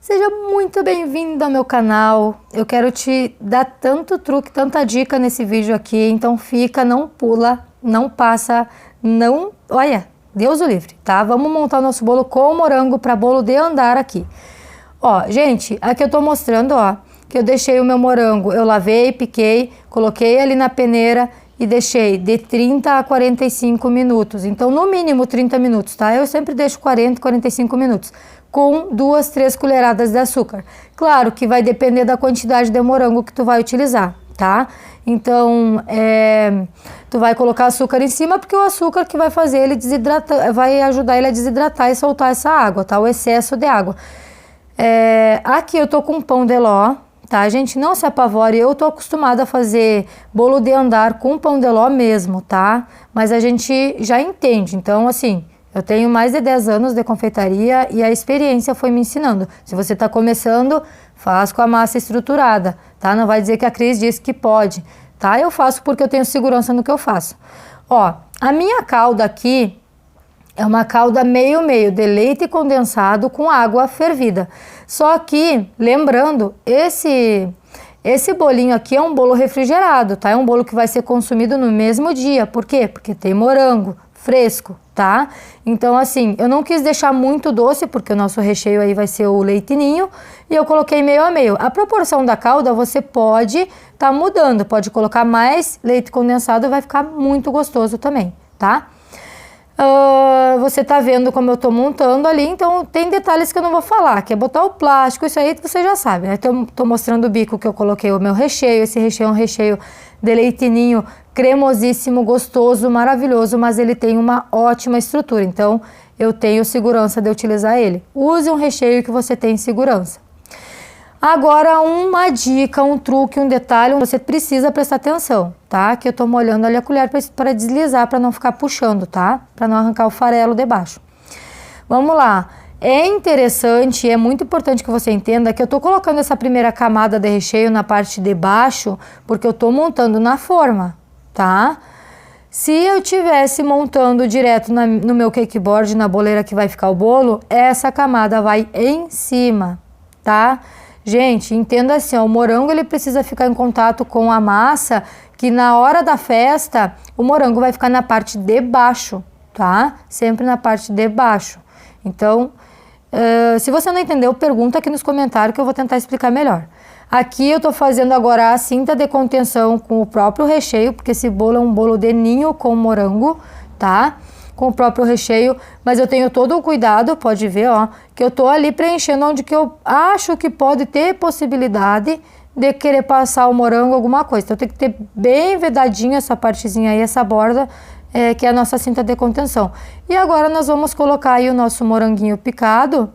Seja muito bem-vindo ao meu canal. Eu quero te dar tanto truque, tanta dica nesse vídeo aqui, então fica, não pula, não passa, não... Olha, Deus o livre, tá? Vamos montar o nosso bolo com morango para bolo de andar aqui. Ó, gente, aqui eu tô mostrando, ó, que eu deixei o meu morango, eu lavei, piquei, coloquei ali na peneira e deixei de 30 a 45 minutos. Então, no mínimo 30 minutos, tá? Eu sempre deixo 40, 45 minutos. Com 2, 3 colheradas de açúcar. Claro que vai depender da quantidade de morango que tu vai utilizar, tá? Então, tu vai colocar açúcar em cima, porque o açúcar que vai fazer ele desidratar, vai ajudar ele a desidratar e soltar essa água, tá? O excesso de água. Aqui eu tô com pão de ló, tá, gente? Não se apavore, eu tô acostumada a fazer bolo de andar com pão de ló mesmo, tá? Mas a gente já entende, então assim... Eu tenho mais de 10 anos de confeitaria e a experiência foi me ensinando. Se você está começando, faz com a massa estruturada, tá? Não vai dizer que a Cris disse que pode, tá? Eu faço porque eu tenho segurança no que eu faço. Ó, a minha calda aqui é uma calda meio-meio de leite condensado com água fervida. Só que, lembrando, esse bolinho aqui é um bolo refrigerado, tá? É um bolo que vai ser consumido no mesmo dia. Por quê? Porque tem morango fresco, tá? Então, assim, eu não quis deixar muito doce, porque o nosso recheio aí vai ser o leite ninho, e eu coloquei meio a meio. A proporção da calda você pode tá mudando, pode colocar mais leite condensado, vai ficar muito gostoso também, tá? Você tá vendo como eu tô montando ali, então tem detalhes que eu não vou falar, que é botar o plástico, isso aí você já sabe, né? Tô mostrando o bico que eu coloquei o meu recheio, esse recheio é um recheio de leite ninho cremosíssimo, gostoso, maravilhoso, mas ele tem uma ótima estrutura, então eu tenho segurança de utilizar ele. Use um recheio que você tem segurança. Agora uma dica, um truque, um detalhe, você precisa prestar atenção, tá? Que eu tô molhando ali a colher para deslizar, para não ficar puxando, tá? Para não arrancar o farelo de baixo. Vamos lá. É interessante, é muito importante que você entenda que eu tô colocando essa primeira camada de recheio na parte de baixo, porque eu tô montando na forma, tá? Se eu tivesse montando direto no meu cake board, na boleira que vai ficar o bolo, essa camada vai em cima, tá? Gente, entenda assim, ó, o morango ele precisa ficar em contato com a massa, que na hora da festa, o morango vai ficar na parte de baixo, tá? Sempre na parte de baixo. Então, se você não entendeu, pergunta aqui nos comentários que eu vou tentar explicar melhor. Aqui eu tô fazendo agora a cinta de contenção com o próprio recheio, porque esse bolo é um bolo de ninho com morango, tá? Com o próprio recheio, mas eu tenho todo o cuidado, pode ver, ó, que eu tô ali preenchendo onde que eu acho que pode ter possibilidade de querer passar o morango, alguma coisa. Então tem que ter bem vedadinho essa partezinha aí, essa borda, que é a nossa cinta de contenção. E agora nós vamos colocar aí o nosso moranguinho picado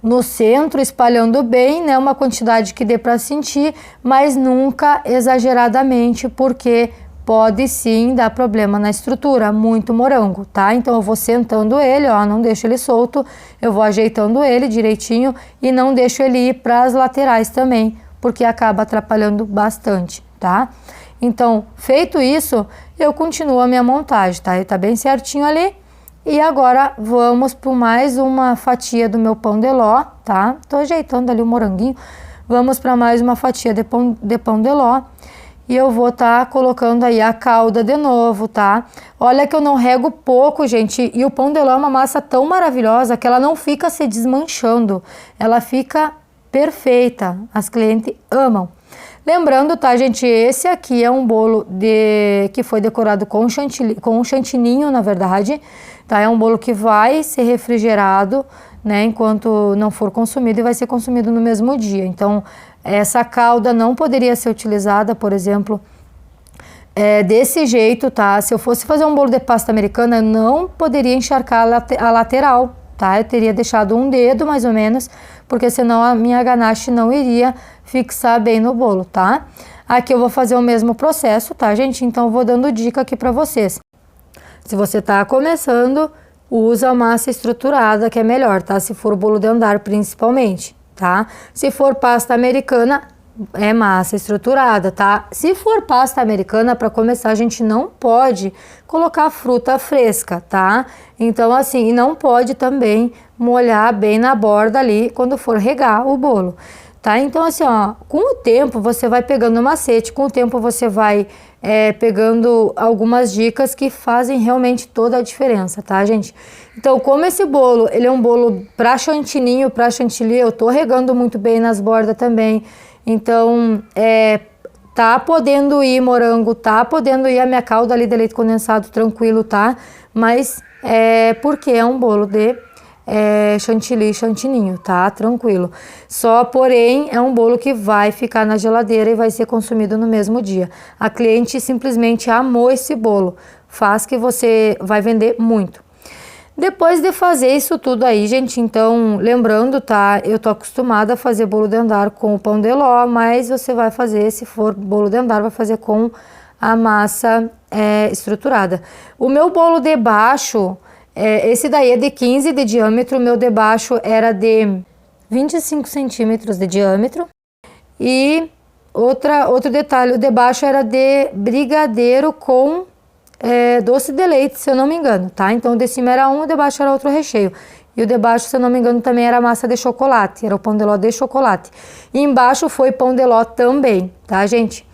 no centro, espalhando bem, né, uma quantidade que dê para sentir, mas nunca exageradamente, porque pode sim dar problema na estrutura, muito morango, tá? Então eu vou sentando ele, ó, não deixo ele solto, eu vou ajeitando ele direitinho e não deixo ele ir para as laterais também, porque acaba atrapalhando bastante, tá? Então, feito isso, eu continuo a minha montagem, tá? Ele tá bem certinho ali. E agora vamos por mais uma fatia do meu pão de ló, tá? Tô ajeitando ali o moranguinho. Vamos para mais uma fatia de pão de ló. E eu vou tá colocando aí a calda de novo, tá? Olha que eu não rego pouco, gente. E o pão de ló é uma massa tão maravilhosa que ela não fica se desmanchando. Ela fica perfeita. As clientes amam. Lembrando, tá, gente? Esse aqui é um bolo que foi decorado com chantininho, na verdade. Tá? É um bolo que vai ser refrigerado, né? Enquanto não for consumido e vai ser consumido no mesmo dia. Então, essa calda não poderia ser utilizada, por exemplo, desse jeito, tá? Se eu fosse fazer um bolo de pasta americana, eu não poderia encharcar a lateral, tá? Eu teria deixado um dedo, mais ou menos, porque senão a minha ganache não iria fixar bem no bolo, tá? Aqui eu vou fazer o mesmo processo, tá, gente? Então, eu vou dando dica aqui pra vocês. Se você tá começando, usa a massa estruturada, que é melhor, tá? Se for bolo de andar, principalmente. Tá? Se for pasta americana, é massa estruturada, tá? Se for pasta americana, para começar, a gente não pode colocar fruta fresca, tá? Então, assim, e não pode também molhar bem na borda ali quando for regar o bolo, tá? Então, assim, ó, com o tempo você vai pegando o macete, com o tempo você vai pegando algumas dicas que fazem realmente toda a diferença, tá, gente? Então, como esse bolo, ele é um bolo para chantininho, para chantilly, eu tô regando muito bem nas bordas também. Então, tá podendo ir morango, tá podendo ir a minha calda ali de leite condensado tranquilo, tá? Mas porque é um bolo de chantilly, chantininho, tá? Tranquilo. Só, porém, é um bolo que vai ficar na geladeira e vai ser consumido no mesmo dia. A cliente simplesmente amou esse bolo. Faz que você vai vender muito. Depois de fazer isso tudo aí, gente, então, lembrando, tá? Eu tô acostumada a fazer bolo de andar com o pão de ló, mas você vai fazer, se for bolo de andar, vai fazer com a massa estruturada. O meu bolo de baixo, esse daí é de 15 de diâmetro, o meu de baixo era de 25 centímetros de diâmetro. E outro detalhe, o de baixo era de brigadeiro com doce de leite, se eu não me engano, tá? Então o de cima era um, o de baixo era outro recheio. E o de baixo, se eu não me engano, também era massa de chocolate, era o pão de ló de chocolate. E embaixo foi pão de ló também, tá, gente?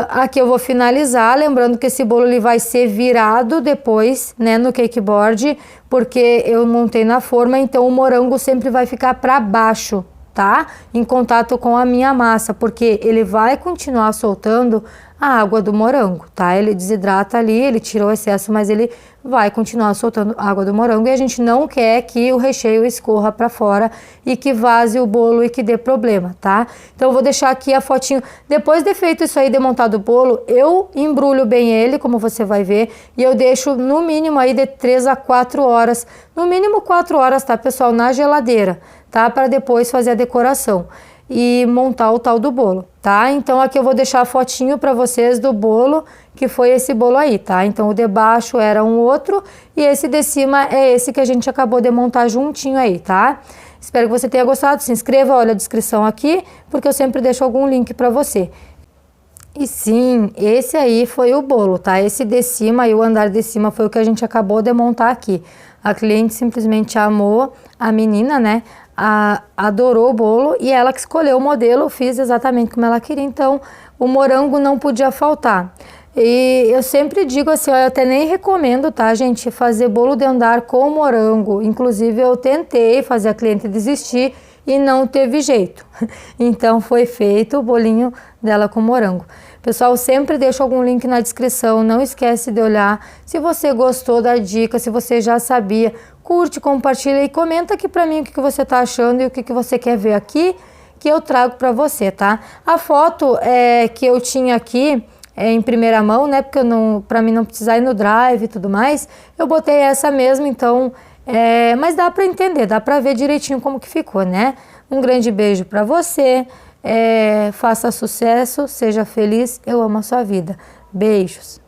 Aqui eu vou finalizar, lembrando que esse bolo ele vai ser virado depois, né, no cake board, porque eu montei na forma, então o morango sempre vai ficar para baixo, tá? Em contato com a minha massa, porque ele vai continuar soltando a água do morango, tá? Ele desidrata ali, ele tirou o excesso, mas ele vai continuar soltando água do morango e a gente não quer que o recheio escorra para fora e que vaze o bolo e que dê problema, tá? Então eu vou deixar aqui a fotinho. Depois de feito isso aí, de montado o bolo, eu embrulho bem ele, como você vai ver, e eu deixo no mínimo aí de 3 a 4 horas, no mínimo 4 horas, tá, pessoal, na geladeira, tá? Para depois fazer a decoração e montar o tal do bolo, tá? Então aqui eu vou deixar a fotinho para vocês do bolo, que foi esse bolo aí, tá? Então o de baixo era um outro e esse de cima é esse que a gente acabou de montar juntinho aí, tá? Espero que você tenha gostado, se inscreva, olha a descrição aqui, porque eu sempre deixo algum link para você. E sim, esse aí foi o bolo, tá? Esse de cima e o andar de cima foi o que a gente acabou de montar aqui. A cliente simplesmente amou, a menina, né? Adorou o bolo e ela que escolheu o modelo, fiz exatamente como ela queria, então o morango não podia faltar. E eu sempre digo assim, ó, eu até nem recomendo, tá, gente, fazer bolo de andar com morango. Inclusive eu tentei fazer a cliente desistir e não teve jeito. Então foi feito o bolinho dela com morango. Pessoal, sempre deixo algum link na descrição, não esquece de olhar. Se você gostou da dica, se você já sabia, curte, compartilha e comenta aqui pra mim o que você tá achando e o que você quer ver aqui, que eu trago pra você, tá? A foto que eu tinha aqui em primeira mão, né? Porque pra mim não precisar ir no drive e tudo mais, eu botei essa mesmo, então... mas dá pra entender, dá pra ver direitinho como que ficou, né? Um grande beijo pra você, faça sucesso, seja feliz, eu amo a sua vida. Beijos!